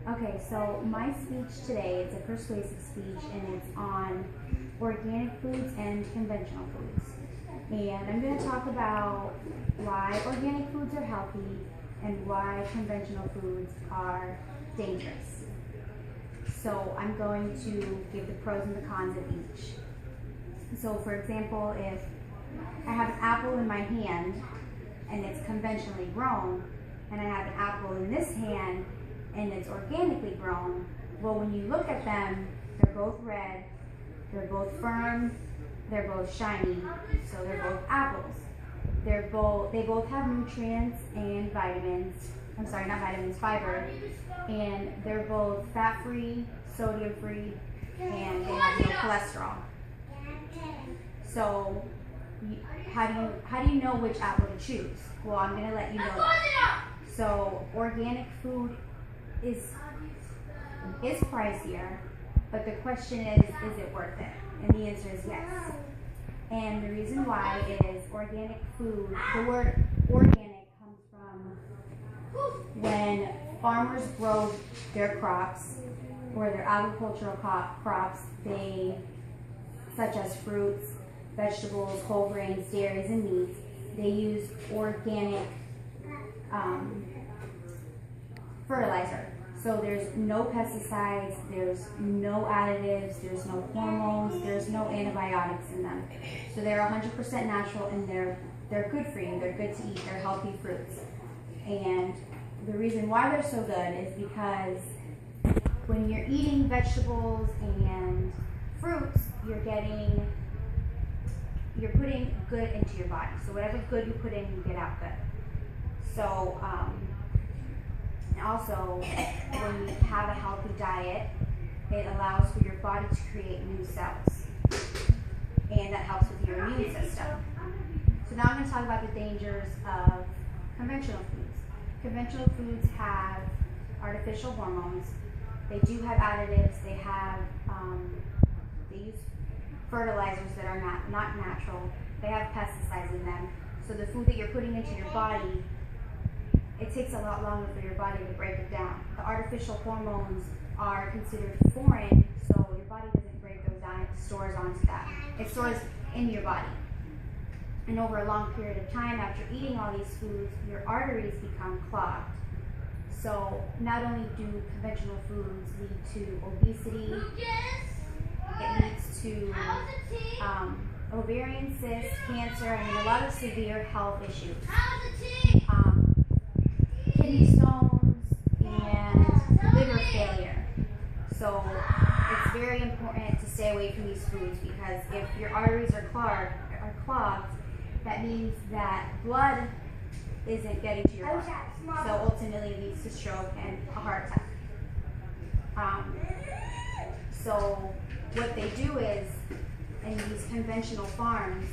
Okay, so my speech today, it's a persuasive speech and it's on organic foods and conventional foods. And I'm going to talk about why organic foods are healthy and why conventional foods are dangerous. So I'm going to give the pros and the cons of each. So for example, if I have an apple in my hand and it's conventionally grown, and I have an apple in this hand and it's organically grown, well, when you look at them, they're both red, they're both firm, they're both shiny, so they're both apples. They both have nutrients and vitamins. I'm sorry, not vitamins, fiber, and they're both fat-free, sodium-free, and they have no cholesterol. So, how do you know which apple to choose? Well, I'm going to let you know that. So, organic food is pricier, but the question is it worth it? And the answer is yes. And the reason why is organic food, the word organic comes from when farmers grow their crops or their agricultural crops, such as fruits, vegetables, whole grains, dairies, and meats, they use organic fertilizer. So there's no pesticides, there's no additives, there's no hormones, there's no antibiotics in them. So they're 100% natural and they're good for you, they're good to eat, they're healthy fruits. And the reason why they're so good is because when you're eating vegetables and fruits, you're putting good into your body. So whatever good you put in, you get out good. So, also, when you have a healthy diet, it allows for your body to create new cells. And that helps with your immune system. So now I'm going to talk about the dangers of conventional foods. Conventional foods have artificial hormones. They do have additives. They use fertilizers that are not natural. They have pesticides in them. So the food that you're putting into your body, it takes a lot longer for your body to break it down. The artificial hormones are considered foreign, so your body doesn't break those down. It stores onto that. It stores in your body. And over a long period of time, after eating all these foods, your arteries become clogged. So not only do conventional foods lead to obesity, it leads to ovarian cysts, cancer, and a lot of severe health issues. Kidney stones and liver failure. So it's very important to stay away from these foods because if your arteries are clogged, that means that blood isn't getting to your body. So ultimately it leads to stroke and a heart attack. So what they do is, in these conventional farms,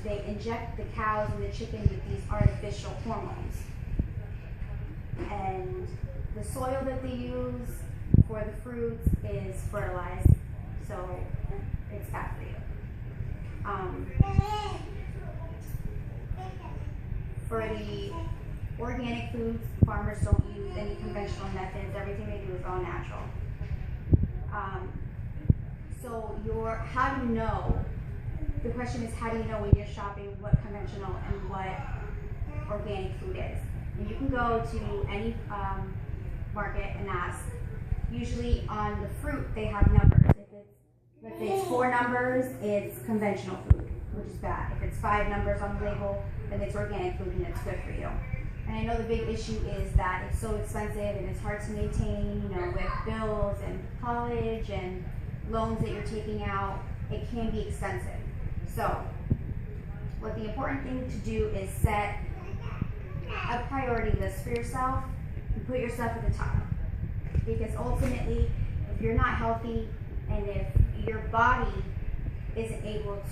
they inject the cows and the chickens with these artificial hormones. And the soil that they use for the fruits is fertilized, so it's bad for you. For the organic foods, farmers don't use any conventional methods. Everything they do is all natural. How do you know? The question is, how do you know when you're shopping what conventional and what organic food is? And you can go to any market and ask. Usually on the fruit, they have numbers. If it's 4 numbers, it's conventional food, which is bad. If it's 5 numbers on the label, then it's organic food and it's good for you. And I know the big issue is that it's so expensive and it's hard to maintain, with bills and college and loans that you're taking out, it can be expensive. So, what the important thing to do is set a priority list for yourself and put yourself at the top. Because ultimately, if you're not healthy and if your body isn't able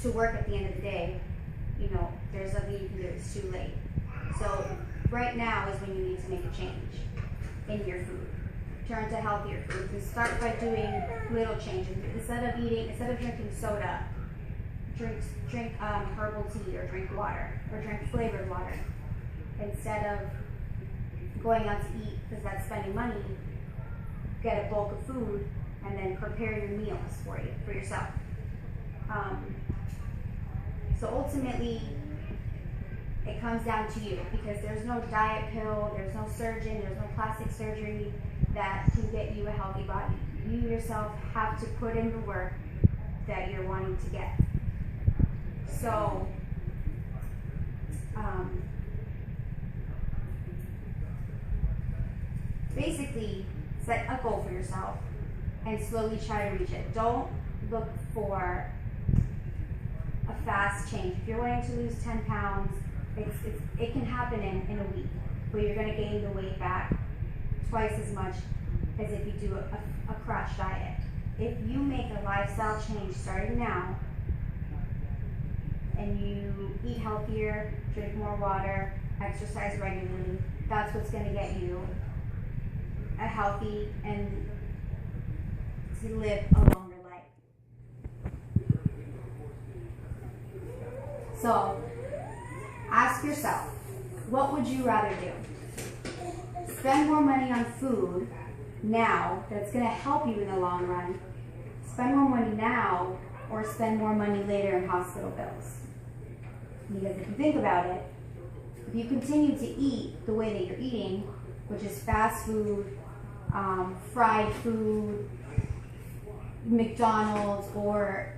to work at the end of the day, there's nothing you can do. It's too late. So right now is when you need to make a change in your food. Turn to healthier foods and start by doing little changes. Instead of drinking soda, drink herbal tea or drink water or drink flavored water. Instead of going out to eat because that's spending money, get a bulk of food and then prepare your meals for yourself. So ultimately, it comes down to you, because there's no diet pill, there's no surgeon, there's no plastic surgery that can get you a healthy body. You yourself have to put in the work that you're wanting to get. So, basically, set a goal for yourself and slowly try to reach it. Don't look for a fast change. If you're wanting to lose 10 pounds, it can happen in a week, but you're going to gain the weight back twice as much as if you do a crash diet. If you make a lifestyle change starting now, and you eat healthier, drink more water, exercise regularly, that's what's going to get you a healthy and to live a longer life. So, ask yourself, what would you rather do? Spend more money on food now that's going to help you in the long run. Spend more money now, or spend more money later in hospital bills. Because if you think about it, if you continue to eat the way that you're eating, which is fast food, fried food, McDonald's, or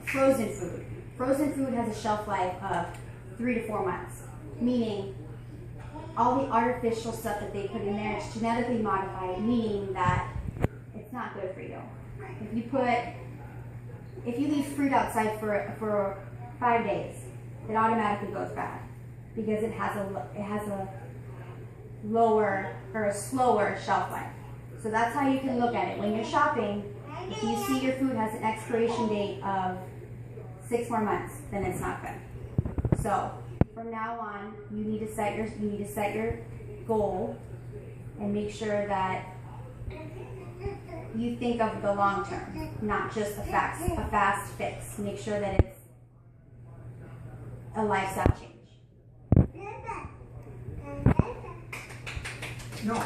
frozen food. Frozen food has a shelf life of 3 to 4 months, meaning all the artificial stuff that they put in there is genetically modified, meaning that it's not good for you. If you leave fruit outside for 5 days, it automatically goes bad because it has a lower or a slower shelf life. So that's how you can look at it when you're shopping. If you see your food has an expiration date of 6 more months, then it's not good. So from now on, you need to set your goal and make sure that you think of the long term, not just a fast fix. Make sure that it's a lifestyle change. No.